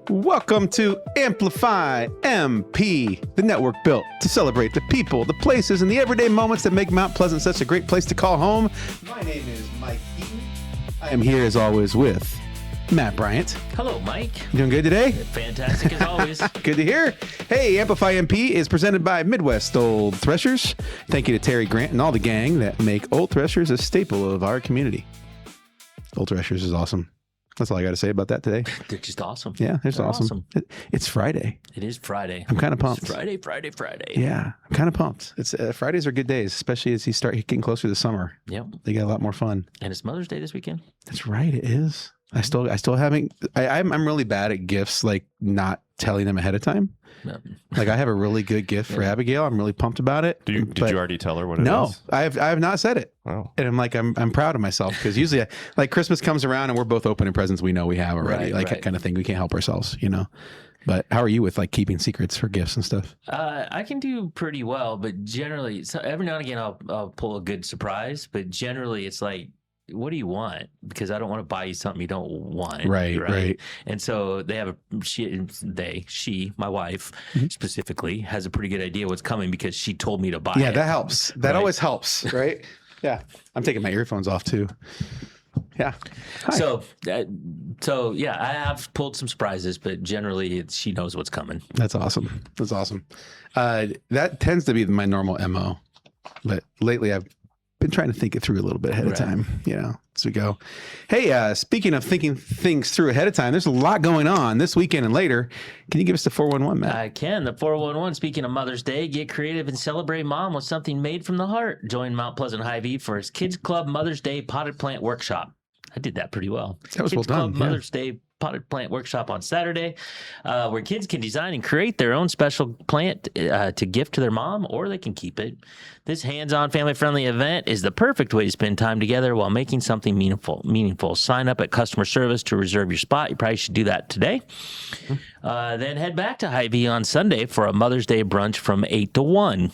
Welcome to Amplify MP, the network built to celebrate the people, the places, and the everyday moments that make Mount Pleasant such a great place to call home. My name is Mike Eaton. I am here as always with Matt Bryant. Hello, Mike. You doing good today? Fantastic as always. Good to hear. Hey, Amplify MP is presented by Midwest Old Threshers. Thank you to Terry Grant and all the gang that make Old Threshers a staple of our community. Old Threshers is awesome. That's all I got to say about that today. They're just awesome. Yeah, they're awesome. It's Friday. It is Friday. I'm kind of pumped. It's Friday. Yeah, I'm kind of pumped. It's Fridays are good days, especially as you start getting closer to summer. Yep. They get a lot more fun. And it's Mother's Day this weekend. That's right. It is. I still haven't. I'm really bad at gifts, like not telling them ahead of time. Yep. Like I have a really good gift for Abigail. I'm really pumped about it. Did you already tell her what it is? No, I have not said it. Wow. And I'm like, I'm proud of myself because usually like Christmas comes around and we're both opening presents we know we have already, that kind of thing. We can't help ourselves, you know. But how are you with like keeping secrets for gifts and stuff? I can do pretty well, but generally, so every now and again I'll pull a good surprise. But generally, it's like, what do you want? Because I don't want to buy you something you don't want. Right. And so they have she, my wife specifically, has a pretty good idea what's coming because she told me to buy it. Yeah, that helps. That always helps, right? Yeah. I'm taking my earphones off too. Yeah. Hi. So yeah, I have pulled some surprises, but generally she knows what's coming. That's awesome. That tends to be my normal MO. But lately I've been trying to think it through a little bit ahead of time, you know, as we go. Hey, speaking of thinking things through ahead of time, there's a lot going on this weekend and later. Can you give us the 411, Matt? I can. The 411, speaking of Mother's Day, get creative and celebrate mom with something made from the heart. Join Mount Pleasant Hy-Vee for his Kids Club Mother's Day Potted Plant Workshop. I did that pretty well. That was Kids well done. Club Mother's Day Potted Plant Workshop on Saturday, where kids can design and create their own special plant to gift to their mom, or they can keep it. This hands-on, family-friendly event is the perfect way to spend time together while making something meaningful. Sign up at customer service to reserve your spot. You probably should do that today. Then head back to Hy-Vee on Sunday for a Mother's Day brunch from 8 to 1.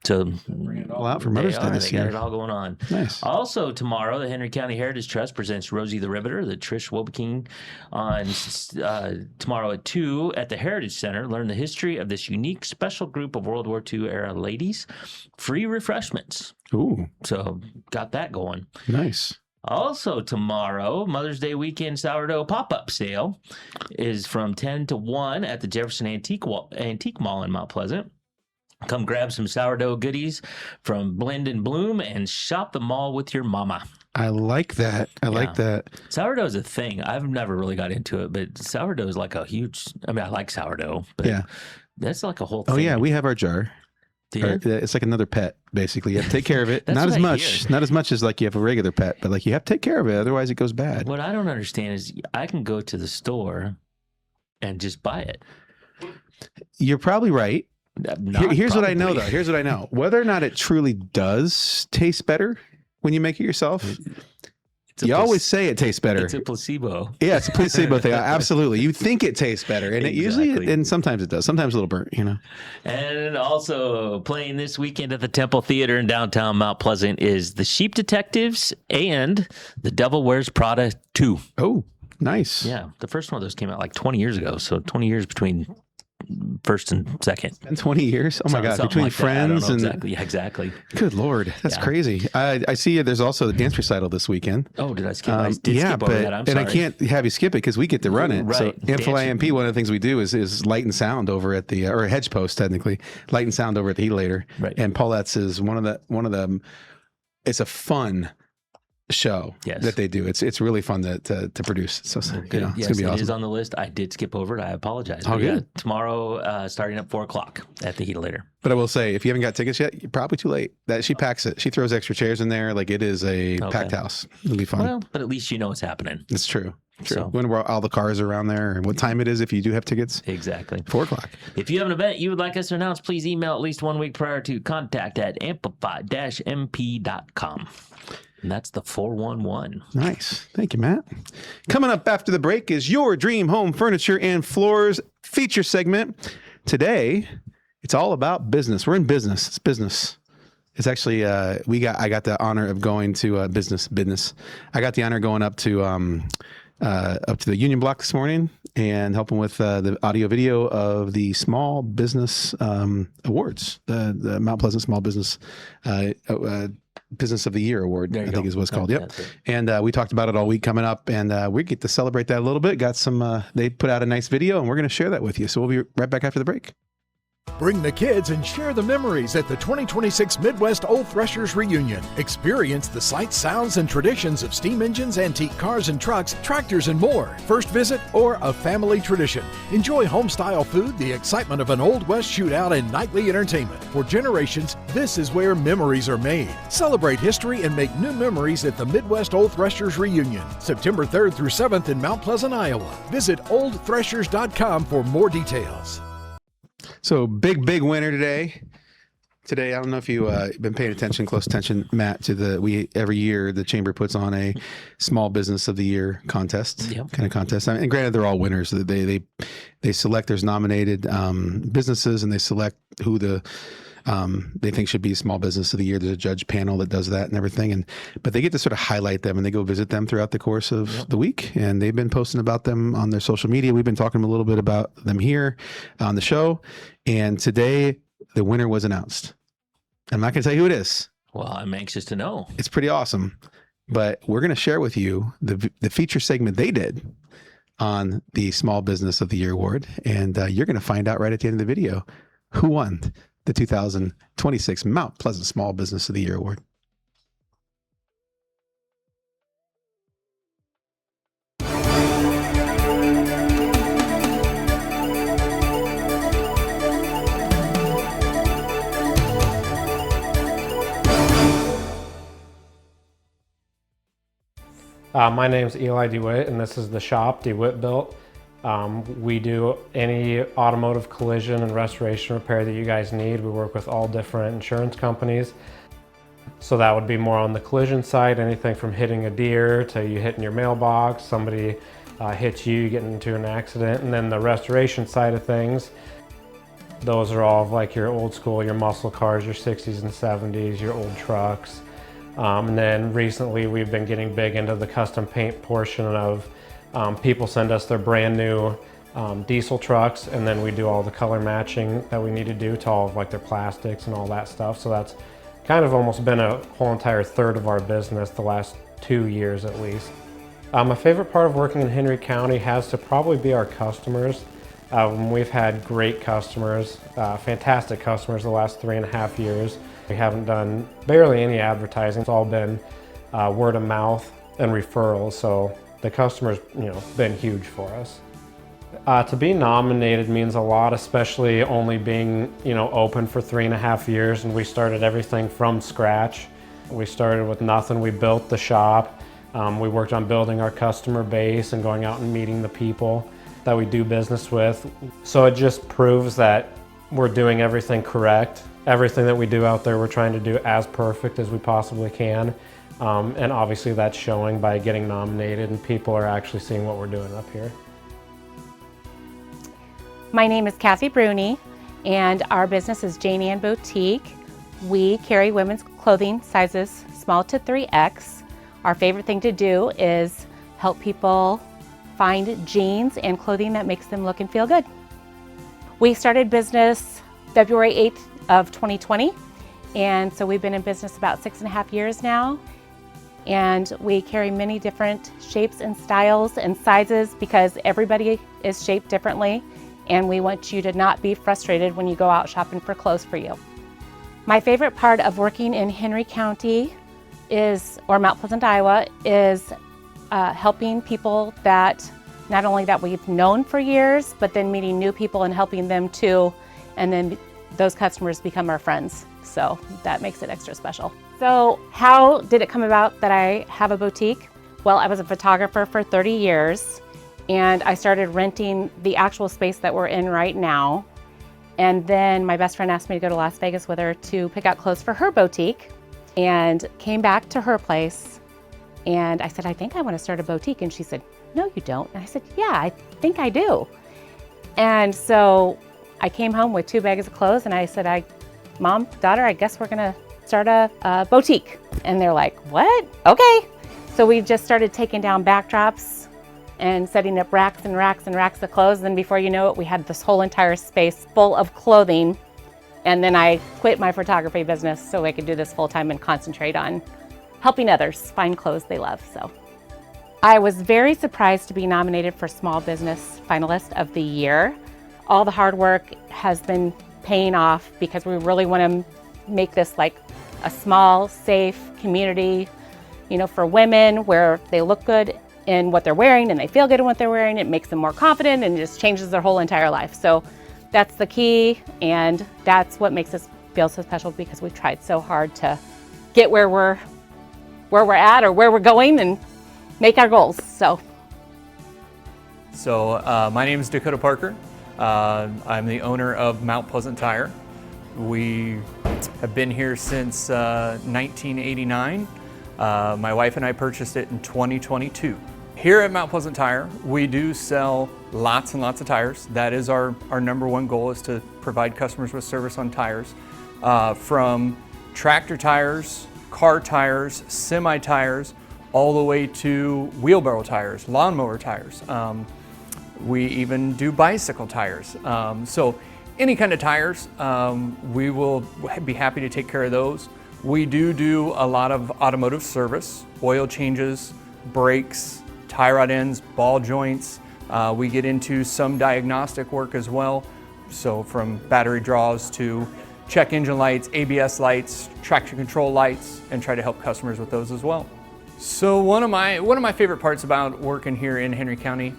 So bring it all out for Mother's Day this year. They got it all going on. Nice. Also tomorrow, the Henry County Heritage Trust presents Rosie the Riveter, the Trish WOepking, on tomorrow at 2 at the Heritage Center. Learn the history of this unique special group of World War II era ladies. Free refreshments. Ooh. So got that going. Nice. Also tomorrow, Mother's Day weekend sourdough pop-up sale is from 10 to 1 at the Jefferson Antique Mall in Mount Pleasant. Come grab some sourdough goodies from Blend and Bloom and shop the mall with your mama. I like that. I like that. Sourdough is a thing. I've never really got into it, but sourdough is like a huge, I mean, I like sourdough, but that's like a whole thing. Oh yeah, we have our jar. It's like another pet, basically. You have to take care of it. Not as much as like you have a regular pet, but like you have to take care of it. Otherwise it goes bad. What I don't understand is I can go to the store and just buy it. You're probably right. Here's what I know, though. Here's what I know. Whether or not it truly does taste better when you make it yourself, you always say it tastes better. It's a placebo. Yeah, it's a placebo thing. Absolutely. You think it tastes better, and it usually, and sometimes it does. Sometimes a little burnt, you know. And also playing this weekend at the Temple Theater in downtown Mount Pleasant is The Sheep Detectives and The Devil Wears Prada 2. Oh, nice. Yeah, the first one of those came out like 20 years ago, so 20 years between first and second. And 20 years? Oh my God. Between like friends and exactly. Good Lord. That's crazy. I see there's also the dance recital this weekend. Oh, did I skip? I did skip over that. I'm sorry. And I can't have you skip it because we get to run it. Right. So Amplify MP, one of the things we do is light and sound over at the, or hedge post technically, light and sound over at the Heatilator. Right. And Paulette's is one of them. It's a fun show that they do. It's really fun to produce. So you know, it's gonna be awesome. It is on the list. I did skip over it. I apologize. Oh, good. Tomorrow, starting at 4:00 at the Heatilator. But I will say, if you haven't got tickets yet, you're probably too late. That she packs it. She throws extra chairs in there. Like it is a packed house. It'll be fun. Well, but at least you know what's happening. It's true. So, when all the cars are around there and what time it is if you do have tickets. Exactly. 4:00. If you have an event you would like us to announce, please email at least 1 week prior to contact@amplify-mp.com. And that's the 411. Nice. Thank you, Matt. Coming up after the break is your Dream Home Furniture and Floors feature segment. Today, it's all about business. We're in business. It's business. It's actually, I got the honor of going to business. I got the honor of going up to up to the Union Block this morning and helping with the audio video of the Small Business Awards, the Mount Pleasant Small Business Business of the Year Award, I think is what it's called. Yep. And we talked about it all week coming up, and we get to celebrate that a little bit. Got some, they put out a nice video, and we're going to share that with you. So we'll be right back after the break. Bring the kids and share the memories at the 2026 Midwest Old Threshers Reunion. Experience the sights, sounds, and traditions of steam engines, antique cars and trucks, tractors, and more. First visit or a family tradition. Enjoy home-style food, the excitement of an Old West shootout, and nightly entertainment. For generations, this is where memories are made. Celebrate history and make new memories at the Midwest Old Threshers Reunion, September 3rd through 7th in Mount Pleasant, Iowa. Visit oldthreshers.com for more details. So big winner today. Today, I don't know if you been paying attention, close attention, Matt, to every year the chamber puts on a Small Business of the Year contest, kind of contest. And granted, they're all winners. They select, there's nominated businesses, and they select who they think should be Small Business of the Year. There's a judge panel that does that and everything. But they get to sort of highlight them, and they go visit them throughout the course of the week. And they've been posting about them on their social media. We've been talking a little bit about them here on the show. And today, the winner was announced. I'm not going to tell you who it is. Well, I'm anxious to know. It's pretty awesome. But we're going to share with you the feature segment they did on the Small Business of the Year Award. And you're going to find out right at the end of the video who won the 2026 Mount Pleasant Small Business of the Year Award. My name's Eli DeWitt, and this is the shop, DeWitt Built. We do any automotive collision and restoration repair that you guys need. We work with all different insurance companies. So that would be more on the collision side, anything from hitting a deer to you hitting your mailbox, somebody hits you, getting into an accident. And then the restoration side of things, those are all of like your old school, your muscle cars, your 60s and 70s, your old trucks. And then recently we've been getting big into the custom paint portion of people send us their brand new diesel trucks, and then we do all the color matching that we need to do to all of like their plastics and all that stuff. So that's kind of almost been a whole entire third of our business the last 2 years at least. My favorite part of working in Henry County has to probably be our customers. We've had great customers, fantastic customers the last 3.5 years. We haven't done barely any advertising. It's all been word of mouth and referrals. So the customers, been huge for us. To be nominated means a lot, especially only being, open for 3.5 years, and we started everything from scratch. We started with nothing. We built the shop. We worked on building our customer base and going out and meeting the people that we do business with. So it just proves that we're doing everything correct. Everything that we do out there, we're trying to do as perfect as we possibly can. And obviously that's showing by getting nominated, and people are actually seeing what we're doing up here. My name is Kathy Bruni, and our business is Jane Ann Boutique. We carry women's clothing sizes small to 3X. Our favorite thing to do is help people find jeans and clothing that makes them look and feel good. We started business February 8th of 2020, and so we've been in business about 6.5 years now. And we carry many different shapes and styles and sizes because everybody is shaped differently, and we want you to not be frustrated when you go out shopping for clothes for you. My favorite part of working in Henry County or Mount Pleasant, Iowa, is helping people that not only that we've known for years, but then meeting new people and helping them too, and then those customers become our friends. So that makes it extra special. So how did it come about that I have a boutique? Well, I was a photographer for 30 years, and I started renting the actual space that we're in right now. And then my best friend asked me to go to Las Vegas with her to pick out clothes for her boutique, and came back to her place. And I said, I think I want to start a boutique. And she said, no, you don't. And I said, yeah, I think I do. And so I came home with 2 bags of clothes, and I said, Mom, daughter, I guess we're gonna start a boutique. And they're like, what? Okay. So we just started taking down backdrops and setting up racks and racks and racks of clothes. And before you know it, we had this whole entire space full of clothing. And then I quit my photography business so I could do this full time and concentrate on helping others find clothes they love. So I was very surprised to be nominated for Small Business Finalist of the Year. All the hard work has been paying off because we really want to make this like a small, safe community, you know, for women where they look good in what they're wearing and they feel good in what they're wearing. It makes them more confident and just changes their whole entire life. So that's the key, and that's what makes us feel so special because we've tried so hard to get where we're at or where we're going and make our goals. So my name is Dakota Parker. I'm the owner of Mount Pleasant Tire. We have been here since 1989. My wife and I purchased it in 2022. Here at Mount Pleasant Tire, we do sell lots and lots of tires. That is our number one goal, is to provide customers with service on tires. From tractor tires, car tires, semi tires, all the way to wheelbarrow tires, lawnmower tires. We even do bicycle tires. So any kind of tires, we will be happy to take care of those. We do a lot of automotive service, oil changes, brakes, tie rod ends, ball joints. We get into some diagnostic work as well. So from battery draws to check engine lights, ABS lights, traction control lights, and try to help customers with those as well. So one of my favorite parts about working here in Henry County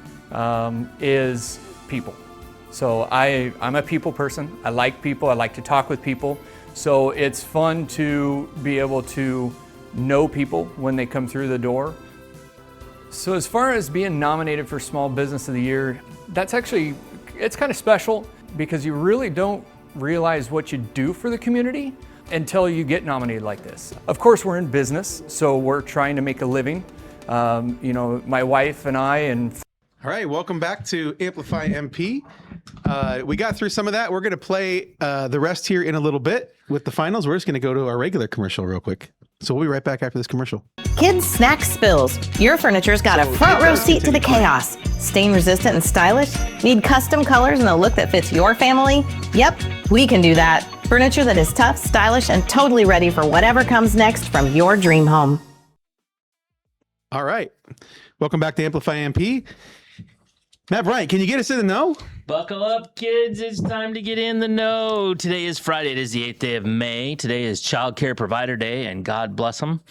is people. So I'm a people person. I like people. I like to talk with people. So it's fun to be able to know people when they come through the door. So as far as being nominated for Small Business of the Year, it's kind of special because you really don't realize what you do for the community until you get nominated like this. Of course, we're in business, so we're trying to make a living. My wife and I and All right, welcome back to Amplify MP. We got through some of that. We're going to play the rest here in a little bit with the finals. We're just going to go to our regular commercial real quick. So we'll be right back after this commercial. Kids Snack Spills. Your furniture's got a front row seat to the chaos. Stain resistant and stylish? Need custom colors and a look that fits your family? Yep, we can do that. Furniture that is tough, stylish, and totally ready for whatever comes next from your dream home. All right. Welcome back to Amplify MP. Matt Bryant, can you get us in the know? Buckle up, kids. It's time to get in the know. Today is Friday. It is the 8th day of May. Today is Child Care Provider Day, and God bless them.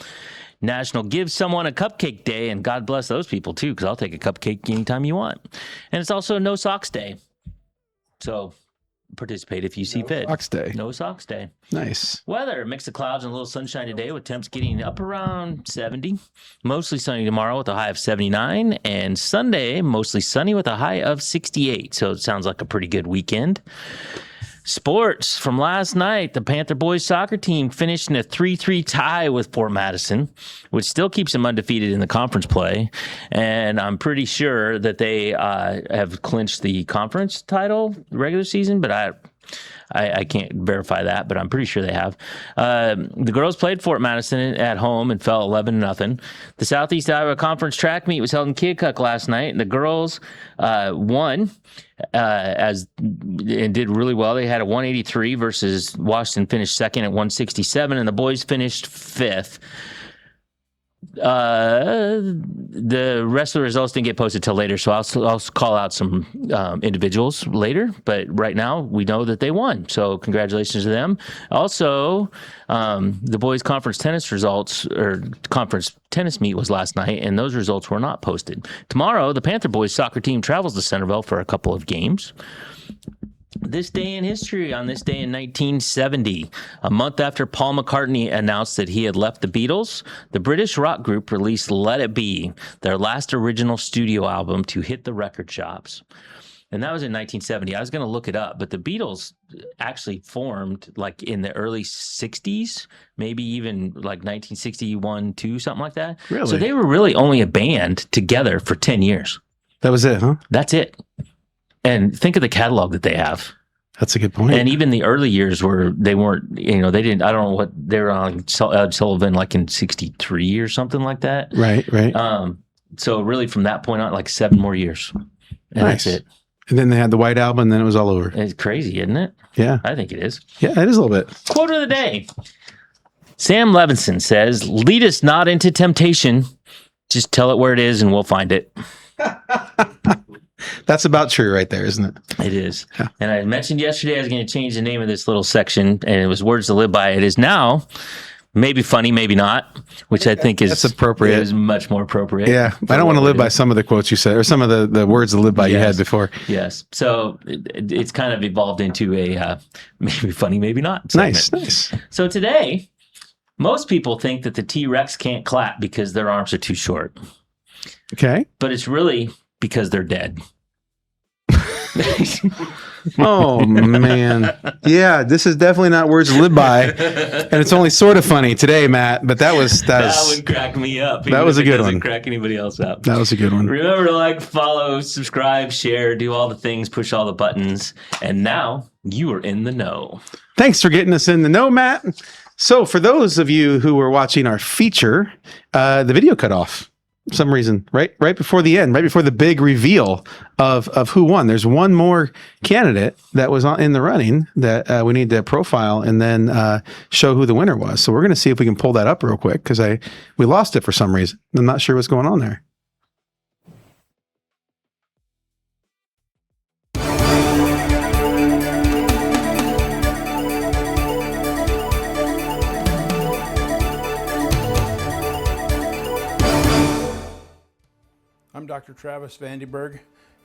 National Give Someone a Cupcake Day, and God bless those people, too, because I'll take a cupcake anytime you want. And it's also No Socks Day. So participate if you see fit. Socks Day. No Socks Day. Nice. Weather, mix of clouds and a little sunshine today with temps getting up around 70. Mostly sunny tomorrow with a high of 79. And Sunday, mostly sunny with a high of 68. So it sounds like a pretty good weekend. Sports from last night, the Panther boys soccer team finished in a 3-3 tie with Fort Madison, which still keeps them undefeated in the conference play. And I'm pretty sure that they have clinched the conference title regular season, but I can't verify that, but I'm pretty sure they have. The girls played Fort Madison at home and fell 11-0. The Southeast Iowa Conference track meet was held in Keokuk last night, and the girls won and did really well. They had a 183 versus Washington finished second at 167, and the boys finished fifth. The rest of the results didn't get posted till later, so I'll call out some individuals later. But right now, we know that they won, so congratulations to them. Also, the boys' conference tennis results or conference tennis meet was last night, and those results were not posted. Tomorrow, the Panther boys soccer team travels to Centerville for a couple of games. This day in history, on this day in 1970, a month after Paul McCartney announced that he had left the Beatles, the British rock group released Let It Be, their last original studio album to hit the record shops. And that was in 1970. I was going to look it up, but the Beatles actually formed like in the early 60s, maybe even like 1961, 2, something like that. Really? So they were really only a band together for 10 years. That was it, huh? That's it. And think of the catalog that they have. That's a good point. And even the early years they weren't, they didn't, I don't know what, they were on Ed Sullivan like in 63 or something like that. Right. So really from that point on, like 7 more years. And Nice. that's it. And then they had the White Album, and then it was all over. It's crazy, isn't it? Yeah. I think it is. Yeah, it is a little bit. Quote of the day. Sam Levinson says, lead us not into temptation. Just tell it where it is and we'll find it. That's about true right there, isn't it? It is. Yeah. And I mentioned yesterday I was going to change the name of this little section, and it was Words to Live By. It is now maybe funny, maybe not, which I think is That's appropriate. Is much more appropriate. Yeah. I don't want to live by some of the quotes you said, or some of the words to live by you had before. Yes. So it's kind of evolved into a maybe funny, maybe not segment. Nice. So today, most people think that the T-Rex can't clap because their arms are too short, Okay. but it's really because they're dead. Oh man. Yeah, this is definitely not words to live by. And it's only sort of funny today, Matt, but that That would crack me up. That was a good one. Crack anybody else up. That was a good one. Remember to like, follow, subscribe, share, do all the things, push all the buttons. And now you are in the know. Thanks for getting us in the know, Matt. So for those of you who were watching our feature, the video cut off for some reason, right before the end, right before the big reveal of who won. There's one more candidate that was in the running that we need to profile and then show who the winner was. So we're going to see if we can pull that up real quick because we lost it for some reason. I'm not sure what's going on there. I'm Dr. Travis Vandenberg,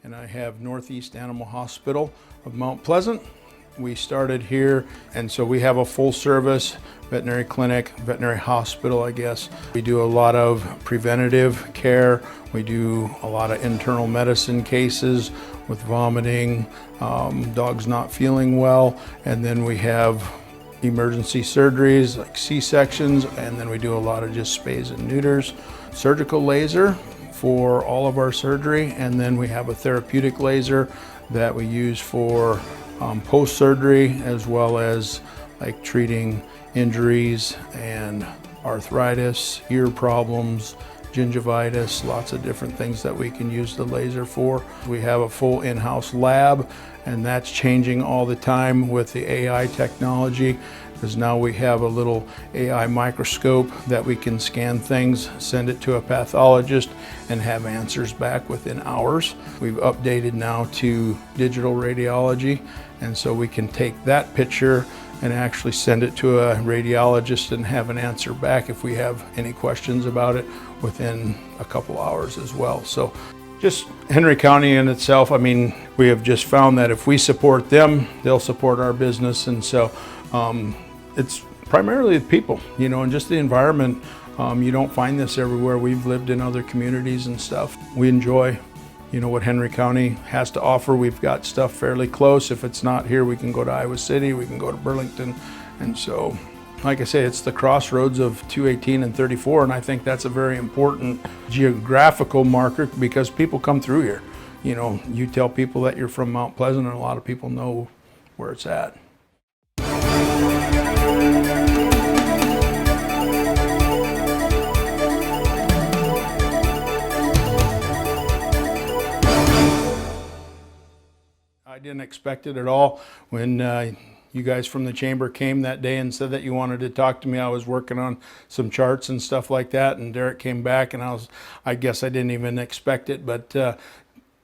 and I have Northeast Animal Hospital of Mount Pleasant. We started here, and so we have a full service veterinary clinic, veterinary hospital, I guess. We do a lot of preventative care. We do a lot of internal medicine cases with vomiting, dogs not feeling well, and then we have emergency surgeries like C-sections, and then we do a lot of just spays and neuters. Surgical laser for all of our surgery, and then we have a therapeutic laser that we use for post-surgery, as well as like treating injuries and arthritis, ear problems, gingivitis, lots of different things that we can use the laser for. We have a full in-house lab, and that's changing all the time with the AI technology, because now we have a little AI microscope that we can scan things, send it to a pathologist, and have answers back within hours. We've updated now to digital radiology, and so we can take that picture and actually send it to a radiologist and have an answer back if we have any questions about it within a couple hours as well. So just Henry County in itself, I mean, we have just found that if we support them, they'll support our business. And so it's primarily the people, you know, and just the environment. You don't find this everywhere. We've lived in other communities and stuff. We enjoy, you know, what Henry County has to offer. We've got stuff fairly close. If it's not here, we can go to Iowa City, we can go to Burlington. And so, like I say, it's the crossroads of 218 and 34, and I think that's a very important geographical marker because people come through here. You know, you tell people that you're from Mount Pleasant, and a lot of people know where it's at. I didn't expect it at all. When you guys from the chamber came that day and said that you wanted to talk to me, I was working on some charts and stuff like that, and Derek came back, and I guess I didn't even expect it, but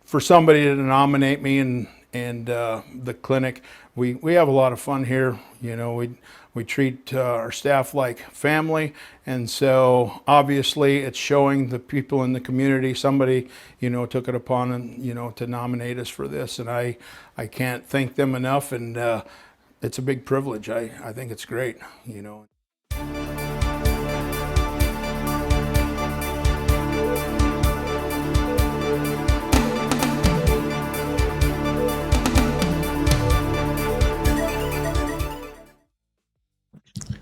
for somebody to nominate me and the clinic, we have a lot of fun here. You know, we treat our staff like family, and so obviously it's showing the people in the community. Somebody, you know, took it upon and, you know, to nominate us for this, and I can't thank them enough, and it's a big privilege. I think it's great, you know.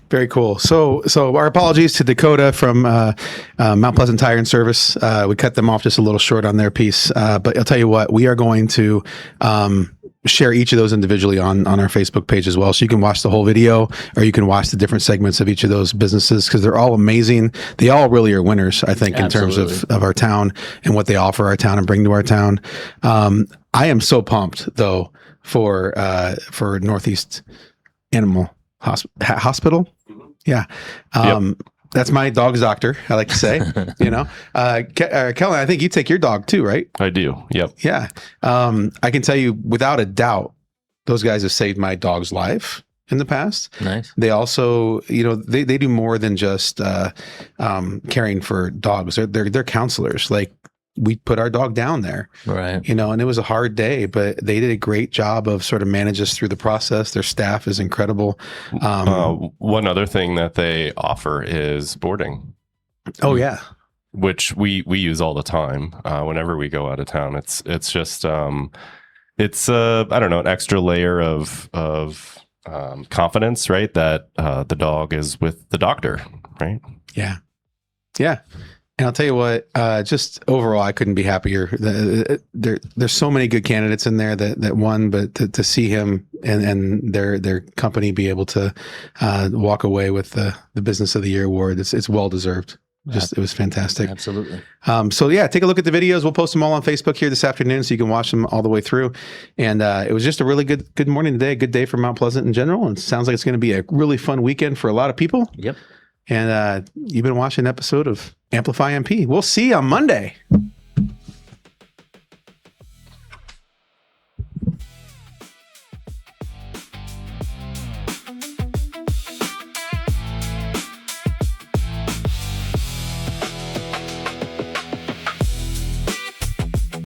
Very cool. So our apologies to Dakota from Mount Pleasant Tire and Service. We cut them off just a little short on their piece, but I'll tell you what, we are going to share each of those individually on our Facebook page as well. So you can watch the whole video, or you can watch the different segments of each of those businesses, because they're all amazing. They all really are winners, I think, in terms of our town and what they offer our town and bring to our town. I am so pumped though for Northeast Animal Hospital. Yeah. That's my dog's doctor, I like to say. Kellen, I think you take your dog too, right? I do. Yep. Yeah. I can tell you without a doubt, those guys have saved my dog's life in the past. Nice. They also, they do more than just caring for dogs. They're counselors. Like, we put our dog down there, right? And it was a hard day, but they did a great job of sort of manage us through the process. Their staff is incredible. One other thing that they offer is boarding. Oh yeah, which we use all the time whenever we go out of town. It's just it's I don't know, an extra layer of confidence, right? That the dog is with the doctor, right? Yeah. And I'll tell you what, just overall, I couldn't be happier. There's so many good candidates in there that won, but to see him and their company be able to walk away with the Business of the Year award, it's well deserved. It was fantastic. Absolutely. So yeah, take a look at the videos. We'll post them all on Facebook here this afternoon, so you can watch them all the way through. And it was just a really good morning today, a good day for Mount Pleasant in general. And it sounds like it's going to be a really fun weekend for a lot of people. Yep. And you've been watching an episode of Amplify MP. We'll see you on Monday.